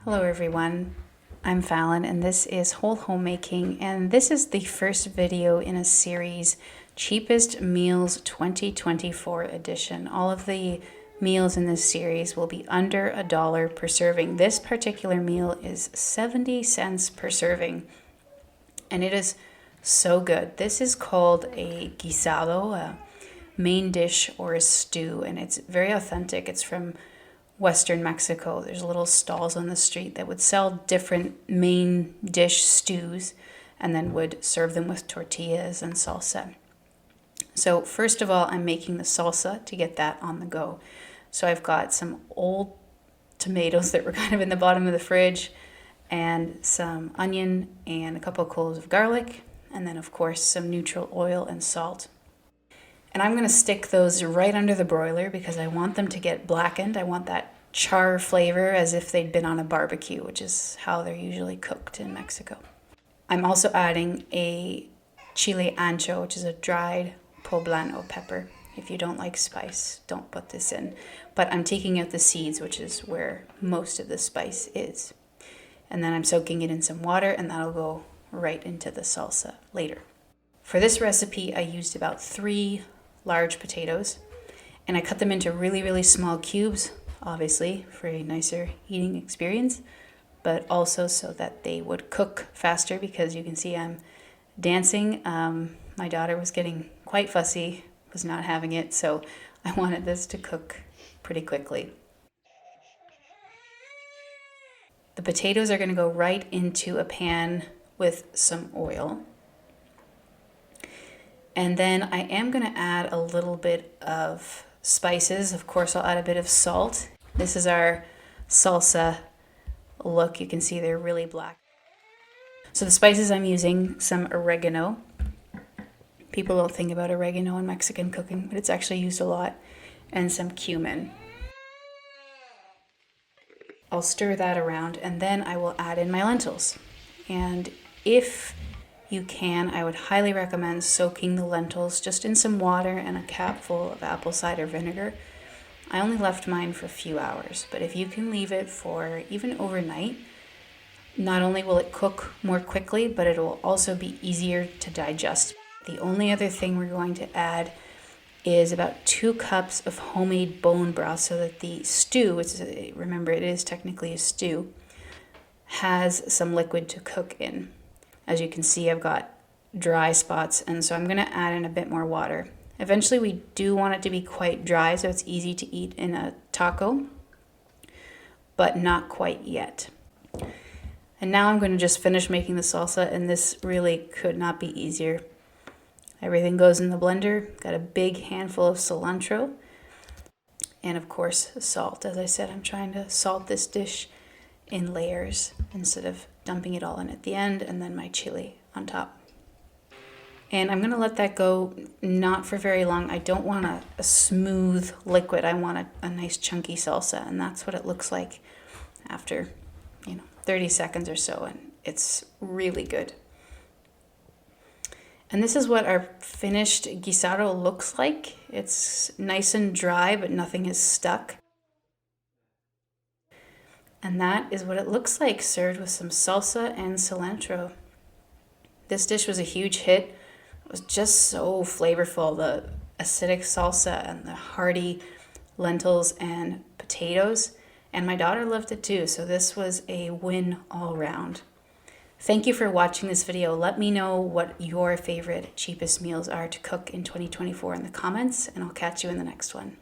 Hello everyone, I'm Fallon and this is Whole Homemaking, and this is the first video in a series, Cheapest Meals 2024 edition. All of the meals in this series will be under $1 per serving. This particular meal is 70 cents per serving and it is so good. This is called a guisado, a main dish or a stew, and it's very authentic. It's from Western Mexico. There's little stalls on the street that would sell different main dish stews and then would serve them with tortillas and salsa. So first of all, I'm making the salsa to get that on the go. So I've got some old tomatoes that were kind of in the bottom of the fridge and some onion and a couple of cloves of garlic, and then of course some neutral oil and salt. And I'm going to stick those right under the broiler because I want them to get blackened. I want that char flavor as if they'd been on a barbecue, which is how they're usually cooked in Mexico. I'm also adding a chile ancho, which is a dried poblano pepper. If you don't like spice, don't put this in. But I'm taking out the seeds, which is where most of the spice is. And then I'm soaking it in some water, and that'll go right into the salsa later. For this recipe, I used about 3 large potatoes, and I cut them into really, really small cubes, obviously for a nicer eating experience, but also so that they would cook faster, because you can see I'm dancing. My daughter was getting quite fussy, was not having it, so I wanted this to cook pretty quickly. The potatoes are going to go right into a pan with some oil. And then I am going to add a little bit of spices. Of course, I'll add a bit of salt. This is our salsa look. You can see they're really black. So the spices I'm using, some oregano. People don't think about oregano in Mexican cooking, but it's actually used a lot. And some cumin. I'll stir that around, and then I will add in my lentils. And if you can, I would highly recommend soaking the lentils just in some water and a capful of apple cider vinegar. I only left mine for a few hours, but if you can leave it for even overnight, not only will it cook more quickly, but it will also be easier to digest. The only other thing we're going to add is about 2 cups of homemade bone broth, so that the stew, remember it is technically a stew, has some liquid to cook in. As you can see, I've got dry spots, and so I'm going to add in a bit more water. Eventually, we do want it to be quite dry so it's easy to eat in a taco, but not quite yet. And now I'm going to just finish making the salsa, and this really could not be easier. Everything goes in the blender. Got a big handful of cilantro, and of course salt. As I said, I'm trying to salt this dish in layers instead of dumping it all in at the end, and then my chili on top. And I'm going to let that go not for very long. I don't want a smooth liquid. I want a nice chunky salsa, and that's what it looks like after 30 seconds or so, and it's really good. And this is what our finished guisado looks like. It's nice and dry, but nothing is stuck. And that is what it looks like, served with some salsa and cilantro. This dish was a huge hit. It was just so flavorful. The acidic salsa and the hearty lentils and potatoes. And my daughter loved it too, so this was a win all around. Thank you for watching this video. Let me know what your favorite cheapest meals are to cook in 2024 in the comments, and I'll catch you in the next one.